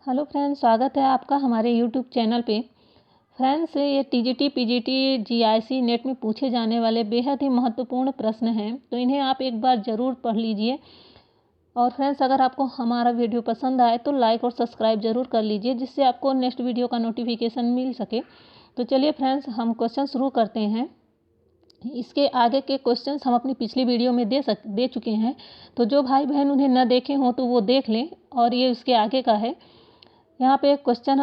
Hello friends, स्वागत है आपका हमारे यूट्यूब चैनल पे। फ्रेंड्स, ये टीजीटी, पीजीटी, जीआईसी नेट में पूछे जाने वाले बेहद ही महत्वपूर्ण प्रश्न हैं, तो इन्हें आप एक बार ज़रूर पढ़ लीजिए। और फ्रेंड्स, अगर आपको हमारा वीडियो पसंद आए तो लाइक और सब्सक्राइब ज़रूर कर लीजिए, जिससे आपको नेक्स्ट वीडियो का नोटिफिकेशन मिल सके। तो चलिए फ्रेंड्स, हम क्वेश्चन शुरू करते हैं। इसके आगे के क्वेश्चंस हम अपनी पिछली वीडियो में दे चुके हैं, तो जो भाई बहन उन्हें न देखे हों तो वो देख लें। और ये उसके आगे का है। यहाँ पे क्वेश्चन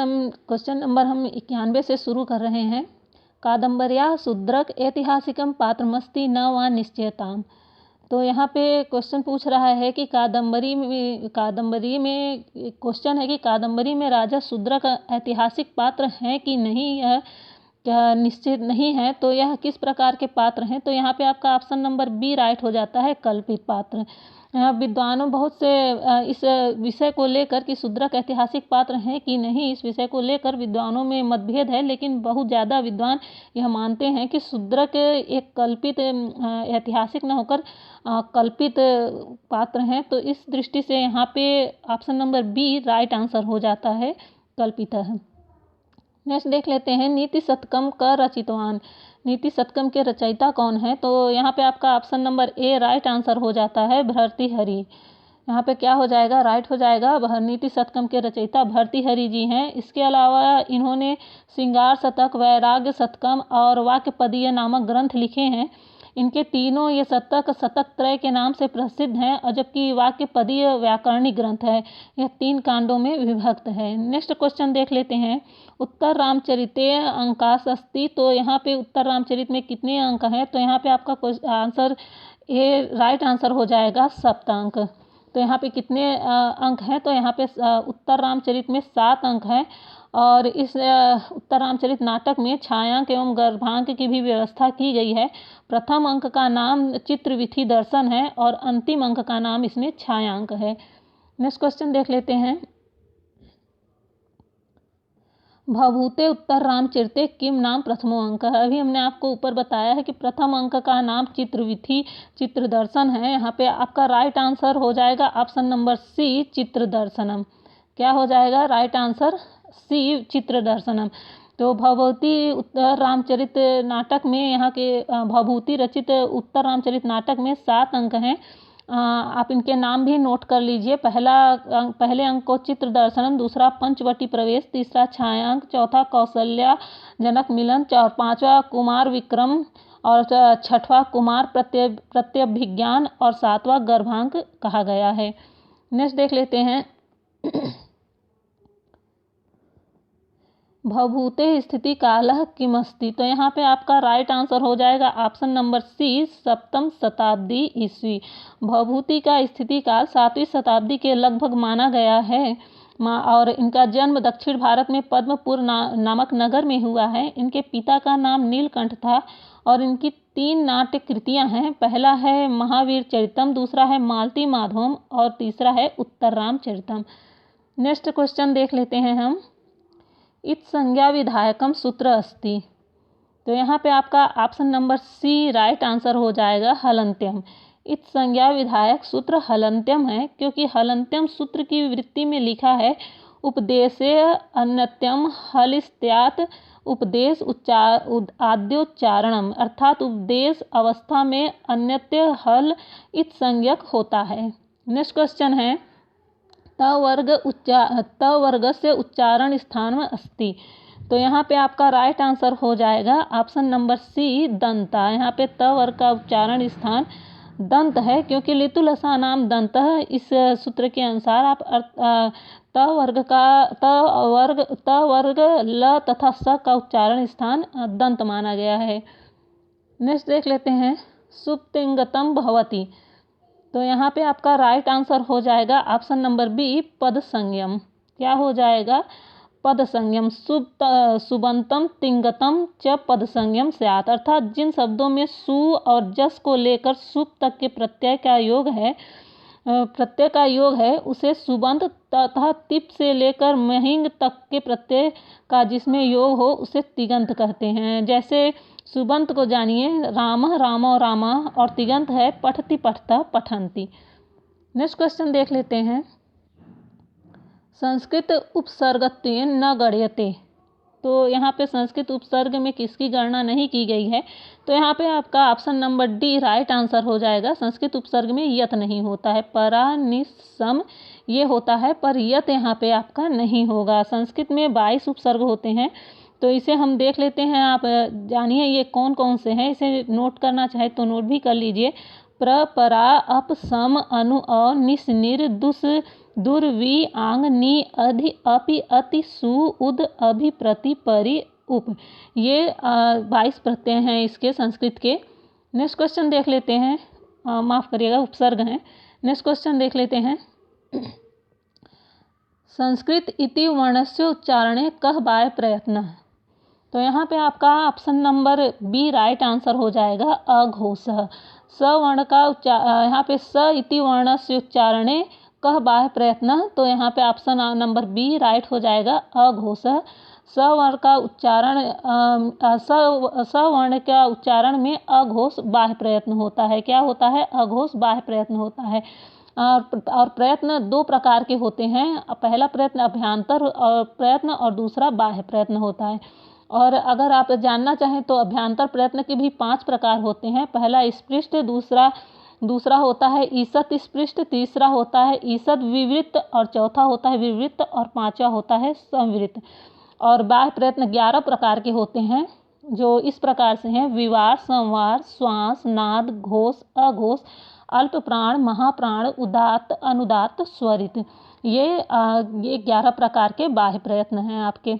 नंबर हम 91 से शुरू कर रहे हैं। कादम्बर्या शूद्रक ऐतिहासिकम पात्रमस्ति न वा निश्चयताम। तो यहाँ पे क्वेश्चन पूछ रहा है कि कादम्बरी में क्वेश्चन है कि कादम्बरी में राजा शूद्रक ऐतिहासिक पात्र हैं कि नहीं, यह क्या निश्चित नहीं है, तो यह किस प्रकार के पात्र हैं। तो यहाँ पे आपका ऑप्शन नंबर बी राइट हो जाता है, कल्पित पात्र। यहाँ विद्वानों बहुत से इस विषय को लेकर कि शूद्रक ऐतिहासिक पात्र हैं कि नहीं, इस विषय को लेकर विद्वानों में मतभेद है, लेकिन बहुत ज़्यादा विद्वान यह मानते हैं कि शूद्रक एक कल्पित ऐतिहासिक न होकर कल्पित पात्र हैं। तो इस दृष्टि से यहाँ पे option number B right answer हो जाता है, कल्पित है। नेक्स्ट देख लेते हैं, नीति शतकम का रचितवान। नीति शतकम के रचयिता कौन है। तो यहाँ पे आपका ऑप्शन नंबर ए राइट आंसर हो जाता है, भर्तृहरि। यहाँ पे क्या हो जाएगा, राइट हो जाएगा। नीति शतकम के रचयिता भर्तृहरि जी हैं। इसके अलावा इन्होंने श्रृंगार शतक, वैराग्य शतकम और वाक्यपदीय नामक ग्रंथ लिखे हैं। इनके तीनों ये शतक त्रय के नाम से प्रसिद्ध हैं, और जबकि वाक्यपदीय व्याकरणिक ग्रंथ है। यह 3 कांडों में विभक्त है। नेक्स्ट क्वेश्चन देख लेते हैं, उत्तर रामचरिते अंकास्ति। तो यहाँ पे उत्तर रामचरित में कितने अंक हैं। तो यहाँ पे आपका आंसर ए राइट आंसर हो जाएगा, 7 अंक। तो यहाँ पे कितने अंक हैं। तो यहाँ पे उत्तर रामचरित में 7 अंक हैं। और इस उत्तर रामचरित नाटक में छायांक एवं गर्भांक की भी व्यवस्था की गई है। प्रथम अंक का नाम चित्रविधि दर्शन है और अंतिम अंक का नाम इसमें छायांक है। नेक्स्ट क्वेश्चन देख लेते हैं, भवभूते उत्तर रामचरिते किम नाम प्रथमो अंक है। अभी हमने आपको ऊपर बताया है कि प्रथम अंक का नाम चित्रविधि चित्रदर्शन है। यहाँ पे आपका राइट आंसर हो जाएगा ऑप्शन नंबर सी, चित्रदर्शनम। क्या हो जाएगा राइट आंसर, सी, चित्रदर्शनम। तो भवभूति उत्तर रामचरित नाटक में यहाँ के भवभूति रचित उत्तर रामचरित नाटक में 7 अंक हैं। आप इनके नाम भी नोट कर लीजिए। पहले अंक को चित्र दर्शनम, दूसरा पंचवटी प्रवेश, तीसरा छायांक, चौथा कौशल्या जनक मिलन, 5वां कुमार विक्रम और 6वां कुमार प्रत्यभिज्ञान और 7वां गर्भांक कहा गया है। नेक्स्ट देख लेते हैं, भवभूते स्थिति कालः किमस्ति। तो यहाँ पे आपका राइट आंसर हो जाएगा ऑप्शन नंबर सी, 7वीं शताब्दी ईस्वी। भवभूति का स्थिति काल 7वीं शताब्दी के लगभग माना गया है। और इनका जन्म दक्षिण भारत में पद्मपुर नामक नगर में हुआ है। इनके पिता का नाम नीलकंठ था और इनकी 3 नाट्य कृतियाँ हैं। पहला है महावीर चरितम, दूसरा है मालती माधवम और तीसरा है उत्तर रामचरितम। नेक्स्ट क्वेश्चन देख लेते हैं हम, इत संज्ञा विधायकम सूत्र अस्ति। तो यहाँ पे आपका option number C right answer हो जाएगा, हलंत्यम। इत संज्ञा विधायक सूत्र हलंत्यम है, क्योंकि हलंत्यम सूत्र की वृत्ति में लिखा है, उपदेशे अन्यत्यम हलिस्त्यात् उपदेश आद्योच्चारणम, अर्थात उपदेश अवस्था में अन्यत्य हल इत संज्ञक होता है। नेक्स्ट क्वेश्चन है, तवर्ग से उच्चारण स्थान में अस्ति। तो यहाँ पे आपका राइट आंसर हो जाएगा ऑप्शन नंबर सी, दंता। यहाँ पे तवर्ग का उच्चारण स्थान दंत है, क्योंकि लितुलसा नाम दंत है। इस सूत्र के अनुसार आप तवर्ग ल तथा स का उच्चारण स्थान दंत माना गया है। नेक्स्ट देख लेते हैं, सुप्तिंगतम भवति। तो यहाँ पे आपका राइट आंसर हो जाएगा ऑप्शन नंबर बी, पद संयम। क्या हो जाएगा, पद संयम। सुबंतम तिंगतम च पद संयम स्यात्, अर्थात जिन शब्दों में सु और जस को लेकर सुप तक के प्रत्यय का योग है उसे सुबंत तथा तिप से लेकर महिंग तक के प्रत्यय का जिसमें योग हो उसे तिगंत कहते हैं। जैसे सुबंत को जानिए, राम रामो रामा, और तिगंत है पठति पठता पठंती। नेक्स्ट क्वेश्चन देख लेते हैं, संस्कृत उपसर्गत्वेन न गण्यते। तो यहाँ पे संस्कृत उपसर्ग में किसकी गणना नहीं की गई है, तो यहाँ पे आपका option number D right answer हो जाएगा। संस्कृत उपसर्ग में यत नहीं होता है, परा निसम ये होता है, पर यत यहाँ पे आपका नहीं होगा। संस्कृत में 22 उपसर्ग होते हैं, तो इसे हम देख लेते हैं। आप जानिए ये कौन कौन से हैं, इसे नोट करना चाहे तो नोट भी कर लीजिए। प्र, परा, अप, सम, अनु, अ, निस, निर, दुस, दुर, वि, आंग, नि, अधि, अपि, अति, सु, उद, अभि, प्रति, परि, उप। ये 22 प्रत्यय हैं इसके संस्कृत के। नेक्स्ट क्वेश्चन देख लेते हैं। माफ़ करिएगा, उपसर्ग हैं। नेक्स्ट क्वेश्चन देख लेते हैं। संस्कृत इति वर्णस्य उच्चारणे कः बाय प्रयत्न। तो यहाँ पे आपका option number B right answer हो जाएगा, अघोषः। स वर्ण का यहाँ पे स इति वर्णस्य उच्चारणे कः बाह्य प्रयत्न, तो यहाँ पे ऑप्शन नंबर बी राइट हो जाएगा, अघोषः। स वर्ण का उच्चारण स वर्ण का उच्चारण में अघोष बाह्य प्रयत्न होता है। क्या होता है? अघोष बाह्य प्रयत्न होता है। और प्रयत्न दो प्रकार के होते हैं। पहला प्रयत्न अभ्यंतर प्रयत्न और दूसरा बाह्य प्रयत्न होता है। और अगर आप जानना चाहें तो अभ्यंतर प्रयत्न के भी 5 प्रकार होते हैं। पहला स्पृष्ट, दूसरा होता है ईषत् स्पृष्ट, तीसरा होता है ईषत् विवृत्त, और चौथा होता है विवृत्त, और पांचवा होता है संवृत्त। और बाह्य प्रयत्न 11 प्रकार के होते हैं, जो इस प्रकार से हैं: विवार, संवार, श्वास, नाद, घोष, अघोष, अल्प प्राण, महाप्राण, उदात्त, अनुदात्त, स्वरित। ये 11 प्रकार के बाह्य प्रयत्न हैं आपके।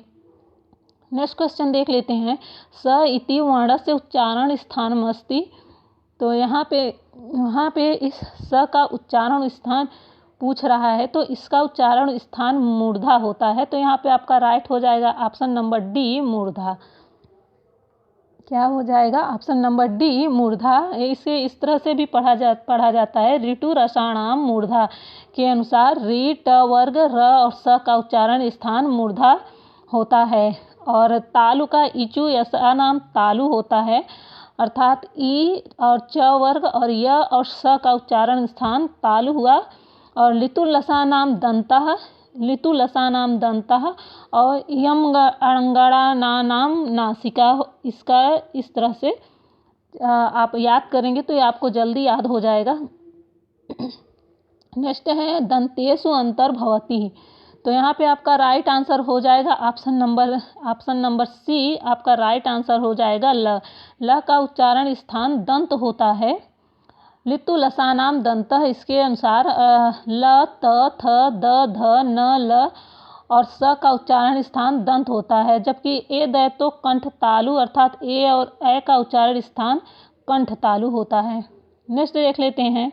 नेक्स्ट क्वेश्चन देख लेते हैं। स इति वर्णस्य उच्चारण स्थानमस्ति। तो यहाँ पे इस स का उच्चारण स्थान पूछ रहा है, तो इसका उच्चारण स्थान मूर्धा होता है। तो यहाँ पे आपका राइट हो जाएगा ऑप्शन नंबर डी मूर्धा। क्या हो जाएगा? ऑप्शन नंबर डी मूर्धा। इसे इस तरह से भी पढ़ा जाता है। ऋतु रसाणाम मूर्धा के अनुसार री, ट वर्ग, र और स का उच्चारण स्थान मूर्धा होता है। और तालु का इचु यसा नाम तालु होता है, अर्थात ई और च वर्ग और य और स का उच्चारण स्थान तालु हुआ। और लितु लसा नाम दंतः और यम अंगड़ा नाम नासिका। इसका इस तरह से आप याद करेंगे तो ये आपको जल्दी याद हो जाएगा। नेक्स्ट है दंतेषु अंतर्भवति। तो यहाँ पे आपका राइट आंसर हो जाएगा ऑप्शन नंबर सी आपका राइट आंसर हो जाएगा। ल का उच्चारण स्थान दंत होता है। लितु लसानाम दंतः, इसके अनुसार ल, त, थ, द, ध, न, ल और स का उच्चारण स्थान दंत होता है। जबकि ए द तो कंठ तालु, अर्थात ए और ए का उच्चारण स्थान कंठ तालु होता है। नेक्स्ट देख लेते हैं।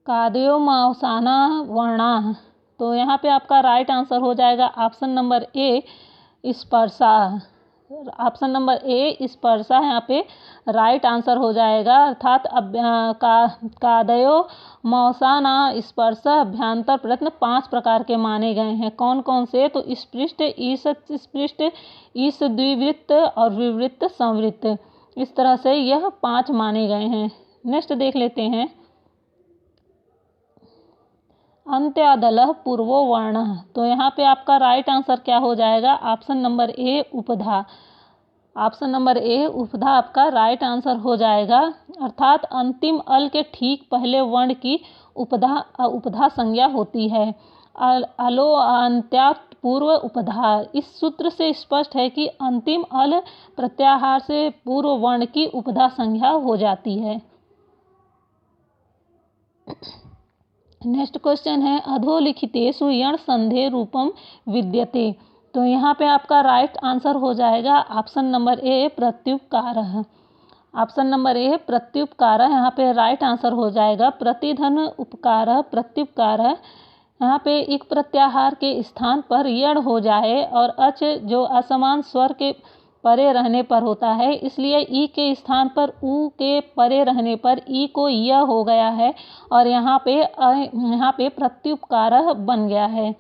कादयो मावसाना वर्णा। तो यहाँ पे आपका राइट आंसर हो जाएगा ऑप्शन नंबर ए स्पर्शा। ऑप्शन नंबर ए स्पर्शा यहाँ पे राइट आंसर हो जाएगा। अर्थात कादयो मौसाना स्पर्शा अभ्यंतर प्रयत्न 5 प्रकार के माने गए हैं। कौन कौन से? तो स्पृष्ट, ईषत् स्पृष्ट, ईश द्विवृत्त और विवृत्त संवृत्त। इस तरह से यह 5 माने गए हैं। नेक्स्ट देख लेते हैं। अंत्यादलः पूर्वो वर्णः। तो यहाँ पे आपका राइट आंसर क्या हो जाएगा? ऑप्शन नंबर ए उपधा। ऑप्शन नंबर ए उपधा आपका राइट आंसर हो जाएगा। अर्थात अंतिम अल के ठीक पहले वर्ण की उपधा संज्ञा होती है। अलो अंत्यात् पूर्व उपधा। इस सूत्र से स्पष्ट है कि अंतिम अल प्रत्याहार से पूर्व वर्ण की उपधा संज्ञा हो जाती है। नेक्स्ट क्वेश्चन है अधोलिखितेषु यण संधेय रूपम विद्यते। तो यहाँ पे आपका राइट आंसर हो जाएगा ऑप्शन नंबर ए प्रत्युपकारः। ऑप्शन नंबर ए प्रत्युपकारः यहाँ पे राइट आंसर हो जाएगा। प्रतिधन उपकारः प्रत्युपकारः। यहाँ पे एक प्रत्याहार के स्थान पर यण हो जाए और अच जो असमान स्वर के परे रहने पर होता है, इसलिए ई के स्थान पर ऊ के परे रहने पर ई को य हो गया है और यहाँ पे प्रत्युपकारः बन गया है।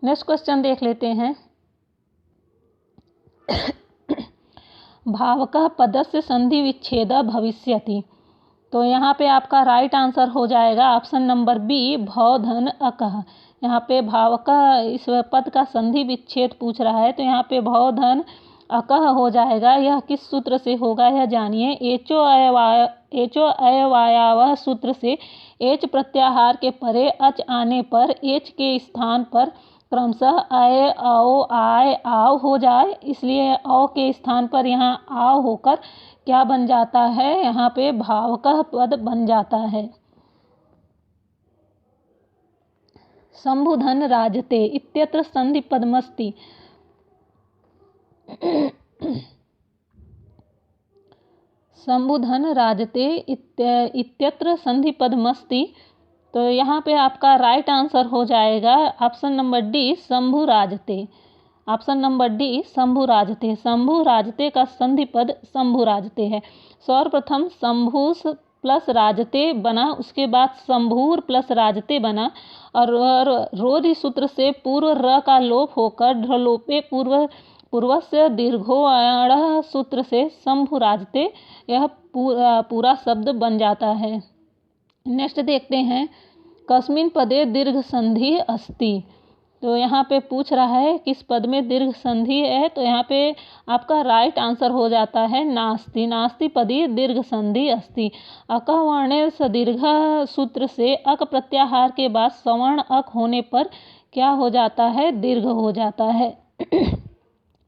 नेक्स्ट क्वेश्चन देख लेते हैं। भावकः पदस्य संधि विच्छेदः भविष्यति। तो यहाँ पे आपका राइट आंसर हो जाएगा ऑप्शन नंबर बी, भव धन अकह। यहाँ पे भाव का इस पद का संधि विच्छेद पूछ रहा है, तो यहाँ पे भव धन अकह हो जाएगा। यह किस सूत्र से होगा यह जानिए। एचो अयवायावह सूत्र से एच प्रत्याहार के परे अच आने पर एच के स्थान पर क्रमशः अय औ आय आव हो जाए, इसलिए औ के स्थान पर यहाँ आव होकर क्या बन जाता है, यहाँ पे भावकह पद बन जाता है। शंभुधन राजते इत्यत्र संधि पदमस्ति। शंभुधन राजते इत्यत्र संधि पदमस्ति, तो यहाँ पे आपका राइट आंसर हो जाएगा ऑप्शन नंबर डी, शंभु राजते। ऑप्शन नंबर डी, शंभु राजते। शंभु राजते का संधि पद शंभु राजते है। सर्वप्रथम शंभुस प्लस राजते बना, उसके बाद शंभूर प्लस राजते बना, और रोधि सूत्र से पूर्व र का लोप होकर ढलोपे पूर्वस्य दीर्घोऽण सूत्र से शंभु राजते यह पूरा शब्द बन जाता है। नेक्स्ट देखते हैं, कस्मिन् पदे दीर्घ संधि अस्ति। तो यहाँ पे पूछ रहा है किस पद में दीर्घ संधि है, तो यहाँ पे आपका राइट आंसर हो जाता है नास्ति। नास्ति पदी दीर्घ संधि अस्ति। अकः वर्णे सदीर्घ सूत्र से अक प्रत्याहार के बाद सवर्ण अक होने पर क्या हो जाता है, दीर्घ हो जाता है।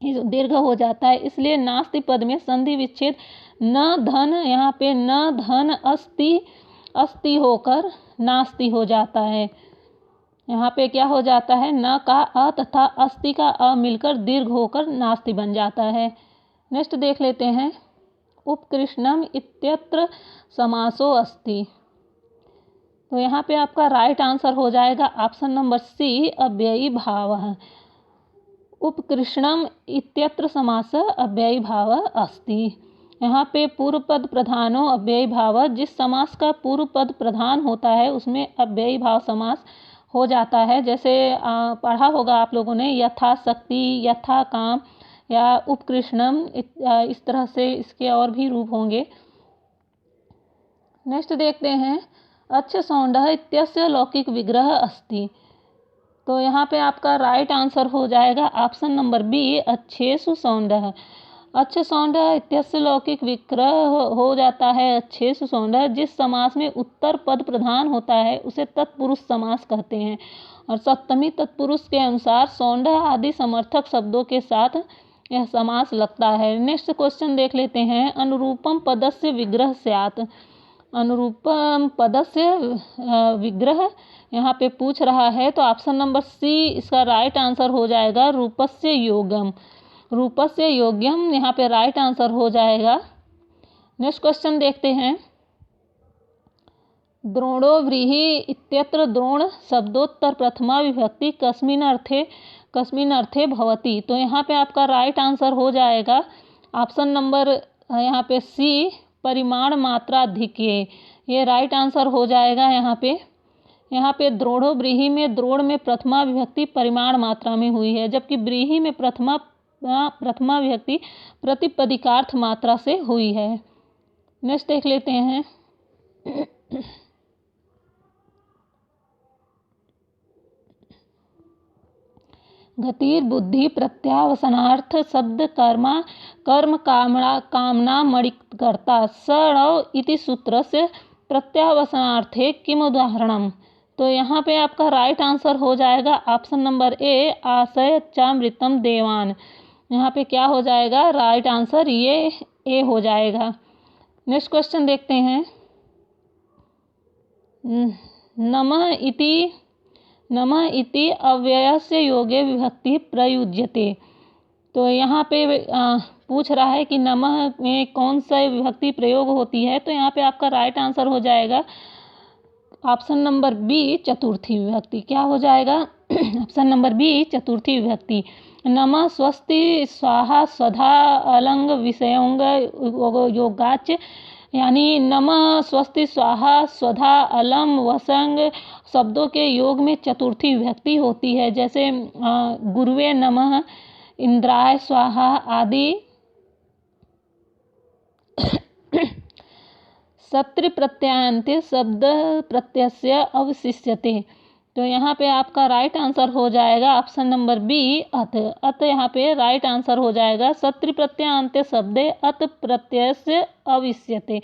दीर्घ हो जाता है, इसलिए नास्ति पद में संधि विच्छेद न धन, यहाँ पे न धन अस्ति होकर नास्ति हो जाता है। यहाँ पे क्या हो जाता है, न का अ तथा अस्ति का अ मिलकर दीर्घ होकर नास्ति बन जाता है। नेक्स्ट देख लेते हैं, उपकृष्णम इत्यत्र समासो अस्ति। तो यहाँ पे आपका राइट आंसर हो जाएगा ऑप्शन नंबर सी, अव्ययी भावः। उपकृष्णम इत्यत्र समास अव्ययी भाव अस्ति। यहाँ पे पूर्व पद प्रधानो अव्ययी भाव, जिस समास का पूर्व पद प्रधान होता है उसमें अव्ययी भाव समास हो जाता है। जैसे पढ़ा होगा आप लोगों ने, यथा शक्ति, यथा काम या उपकृष्णम, इस तरह से इसके और भी रूप होंगे। नेक्स्ट देखते हैं, अच्छ सौंडः इत्यस्य लौकिक विग्रह अस्ति। तो यहाँ पे आपका राइट आंसर हो जाएगा ऑप्शन नंबर बी, अच्छेषु सौंडः। अच्छ सौंडः इत्यस्य लौकिक विग्रह हो जाता है अच्छेषु सौंडः। जिस समास में उत्तर पद प्रधान होता है उसे तत्पुरुष समास कहते हैं, और सप्तमी तत्पुरुष के अनुसार सौंडः आदि समर्थक शब्दों के साथ यह समास लगता है। नेक्स्ट क्वेश्चन देख लेते हैं, अनुरूपम पदस्य विग्रह स्यात्। अनुरूपम पदस्य विग्रह यहाँ पे पूछ रहा है, तो ऑप्शन नंबर सी इसका राइट आंसर हो जाएगा, रूपस्य योगम। रूपस्य योग्यम यहाँ पे राइट आंसर हो जाएगा। नेक्स्ट क्वेश्चन देखते हैं, द्रोणो व्रीहि इत्यत्र द्रोण शब्दोत्तर प्रथमा विभक्ति कस्मिन् अर्थे भवति। तो यहाँ पे आपका राइट आंसर हो जाएगा ऑप्शन नंबर यहाँ पे सी, परिमाण मात्राधिक्ये। ये राइट आंसर हो जाएगा। यहाँ पे द्रोणो व्रीहि में द्रोण में प्रथमा विभक्ति परिमाण मात्रा में हुई है, जबकि व्रीहि में प्रथमा विभक्ति प्रतिपदिकार्थ मात्रा से हुई है। नेक्स्ट देख लेते हैं, गतिर बुद्धि प्रत्यावसनार्थ शब्द कर्म कामना मणिकर्ता सणव इति सूत्र से प्रत्यावसनार्थे किम उदाहरणम। तो यहाँ पे आपका राइट आंसर हो जाएगा ऑप्शन नंबर ए, आशय चामृतम देवान। यहाँ पे क्या हो जाएगा, राइट आंसर ये ए हो जाएगा। नेक्स्ट क्वेश्चन देखते हैं, नमः इति अव्ययस्य योगे विभक्ति प्रयुज्यते। तो यहाँ पे पूछ रहा है कि नमः में कौन सा विभक्ति प्रयोग होती है, तो यहाँ पे आपका राइट आंसर हो जाएगा ऑप्शन नंबर बी, चतुर्थी विभक्ति। क्या हो जाएगा, ऑप्शन नंबर बी, चतुर्थी विभक्ति। नमः स्वस्ति स्वाहा स्वधा अलंग विषयोंग योगाच, यानी नमः स्वस्ति स्वाहा स्वधा अलम वसंग शब्दों के योग में चतुर्थी विभक्ति होती है। जैसे गुरुवे नमः, इंद्राय स्वाहा आदि। सत्रि प्रत्ययान्ते शब्द प्रत्ययस्य अवशिष्यते। तो यहाँ पे आपका राइट आंसर हो जाएगा ऑप्शन नंबर बी अत। अत यहाँ पे राइट आंसर हो जाएगा। सत्रि प्रत्ययान्ते शब्दे अत प्रत्ययस्य अविष्यते।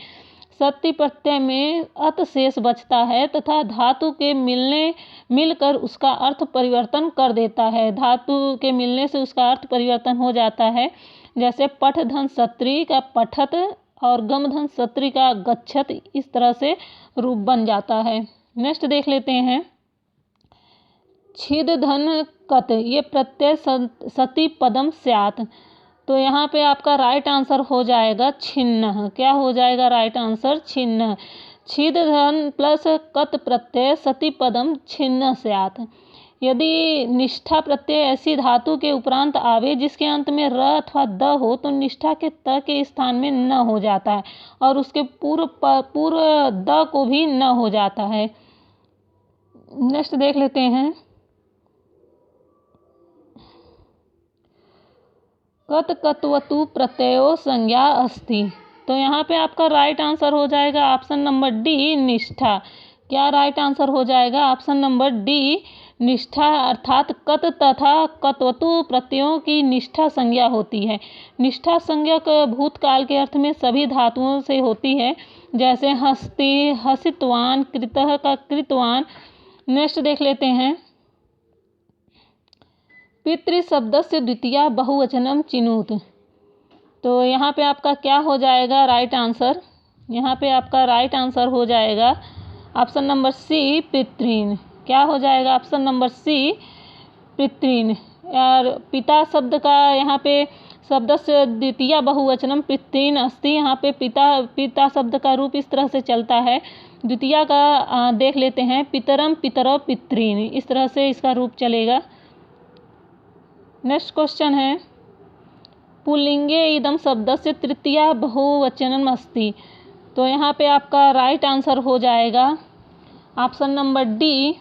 सत्रि प्रत्यय में अत शेष बचता है तथा धातु के मिलकर उसका अर्थ परिवर्तन कर देता है। धातु के मिलने से उसका अर्थ परिवर्तन हो जाता है। जैसे पठ धन सत्री का पठत और गम धन सत्री का गच्छत, इस तरह से रूप बन जाता है। नेक्स्ट देख लेते हैं। छिद धन कत, ये प्रत्यय सति पदम स्यात्। तो यहाँ पे आपका राइट आंसर हो जाएगा छिन्न। क्या हो जाएगा राइट आंसर? छिन्न। छिद धन प्लस कत प्रत्यय सति पदम छिन्न स्यात्। यदि निष्ठा प्रत्यय ऐसी धातु के उपरांत आवे जिसके अंत में र अथवा द हो तो निष्ठा के त के स्थान में न हो जाता है और उसके पूर्व द को भी न हो जाता है। नेक्स्ट देख लेते हैं। कत कत्वतु प्रत्ययो संज्ञा अस्ति। तो यहाँ पे आपका राइट आंसर हो जाएगा ऑप्शन नंबर डी निष्ठा। क्या राइट आंसर हो जाएगा? ऑप्शन नंबर डी निष्ठा, अर्थात कत तथा कत्वतु प्रत्ययों की निष्ठा संज्ञा होती है। निष्ठा संज्ञा भूतकाल के अर्थ में सभी धातुओं से होती है, जैसे हस्ति, हसितवान, कृतः का कृतवान। नेक्स्ट देख लेते हैं। पितृ शब्द से द्वितीया बहुवचनम चिनुत। तो यहाँ पे आपका क्या हो जाएगा राइट आंसर? यहाँ पे आपका राइट आंसर हो जाएगा ऑप्शन नंबर सी पितृन। क्या हो जाएगा? ऑप्शन नंबर सी पितृन। और पिता शब्द का यहाँ पे शब्द से द्वितीया बहुवचनम पितृन अस्ति। यहाँ पे पिता शब्द का रूप इस तरह से चलता है। द्वितीया का देख लेते हैं। पितरम पितरौ पितृन, इस तरह से इसका रूप चलेगा। नेक्स्ट क्वेश्चन है। पुल्लिंगे इदम शब्द से तृतीया बहुवचनम अस्ति। तो यहाँ पे आपका राइट आंसर हो जाएगा ऑप्शन नंबर डी।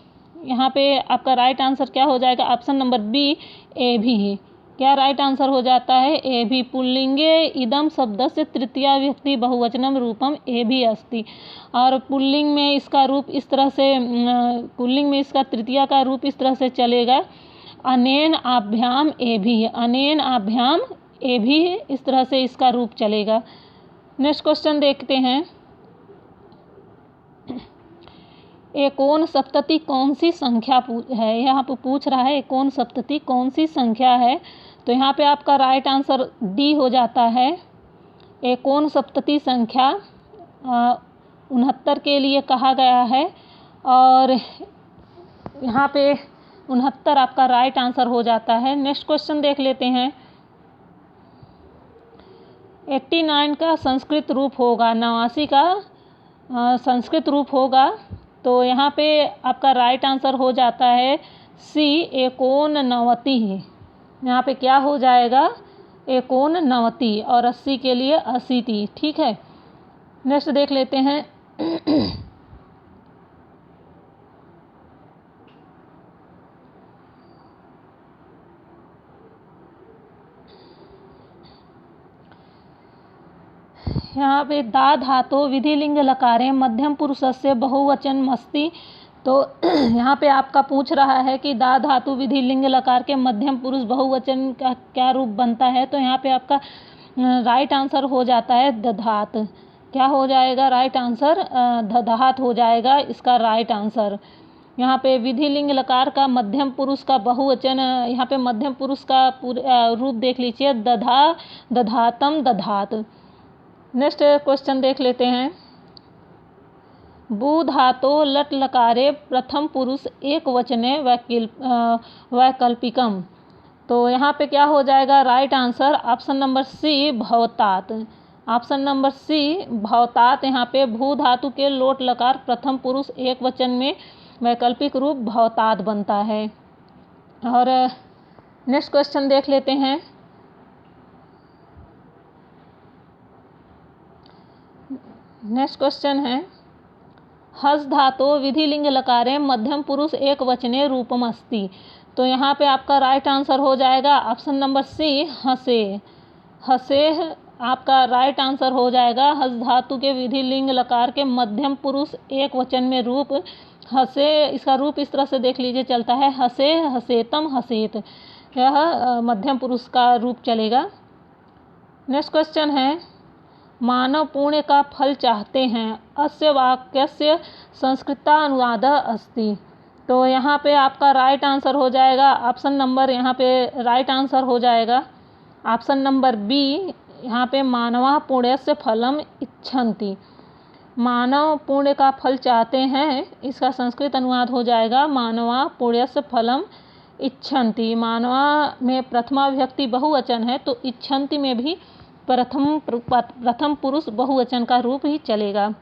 यहाँ पे आपका राइट आंसर क्या हो जाएगा? ऑप्शन नंबर बी ए भी है। क्या राइट आंसर हो जाता है? ए भी। पुल्लिंगे इदम शब्द से तृतीया व्यक्ति बहुवचनम रूपम ए भी अस्ति। और पुल्लिंग में इसका रूप इस तरह से, पुल्लिंग में इसका तृतीया का रूप इस तरह से चलेगा। अनेन आभ्याम ए भी, अनेन आभ्याम ए भी, इस तरह से इसका रूप चलेगा। नेक्स्ट क्वेश्चन देखते हैं। एकोन सप्तति कौन सी संख्या है? यहाँ पे पूछ रहा है एकोन सप्तति कौन सी संख्या है। तो यहाँ पे आपका राइट आंसर डी हो जाता है। एकोन सप्तति संख्या 69 के लिए कहा गया है और यहाँ पे 69 आपका राइट आंसर हो जाता है। नेक्स्ट क्वेश्चन देख लेते हैं। 89 का संस्कृत रूप होगा, 89 का संस्कृत रूप होगा। तो यहाँ पे आपका राइट आंसर हो जाता है सी एकोननवति है। यहाँ पे क्या हो जाएगा? एकोननवति। और 80 के लिए 80। ठीक है। नेक्स्ट देख लेते हैं। यहाँ पे दा धातो विधिलिंग लकारे मध्यम पुरुषस्य बहुवचन अस्ति। तो यहाँ पे आपका पूछ रहा है कि दा धातु विधिलिंग लकार के मध्यम पुरुष बहुवचन का क्या रूप बनता है। तो यहाँ पे आपका राइट आंसर हो जाता है दधात। क्या हो जाएगा राइट आंसर? दधात हो जाएगा इसका राइट आंसर। यहाँ पे विधिलिंग लकार का मध्यम पुरुष का बहुवचन, यहाँ पे मध्यम पुरुष का रूप देख लीजिए, दधा, दधातम, दधात। नेक्स्ट क्वेश्चन देख लेते हैं। बु धातो लट लकारे प्रथम पुरुष एक वचने वैकल्पिकम। तो यहाँ पे क्या हो जाएगा right answer? Option number C भवतात। ऑप्शन नंबर सी भवतात। यहाँ पे भू धातु के लोट लकार प्रथम पुरुष एक वचन में वैकल्पिक रूप भवतात बनता है। और नेक्स्ट क्वेश्चन देख लेते हैं। नेक्स्ट क्वेश्चन है। हस धातो विधिलिंग लकारे मध्यम पुरुष एक वचने रूपम अस्ति। तो यहाँ पे आपका राइट आंसर हो जाएगा ऑप्शन नंबर सी हसे। हसे आपका राइट आंसर हो जाएगा हस धातु के विधि लिंग लकार के मध्यम पुरुष एक वचन में रूप हसे। इसका रूप इस तरह से देख लीजिए चलता है हसे, हसेतम, हसेत। यह मध्यम पुरुष का रूप चलेगा। नेक्स्ट क्वेश्चन है मानव पुण्य का फल चाहते हैं, अस्य वाक्यस्य संस्कृतानुवादः अस्ति। तो यहाँ पे आपका राइट आंसर हो जाएगा ऑप्शन नंबर, यहाँ पे राइट आंसर हो जाएगा ऑप्शन नंबर बी। यहाँ पे मानवा पुण्यस्य फलम इच्छन्ति, मानव पुण्य का फल चाहते हैं, इसका संस्कृत अनुवाद हो जाएगा मानवा पुण्यस्य फलम इच्छन्ति। मानवा में प्रथमा विभक्ति बहुवचन है तो इच्छन्ति में भी प्रथम पुरुष बहुवचन का रूप ही चलेगा।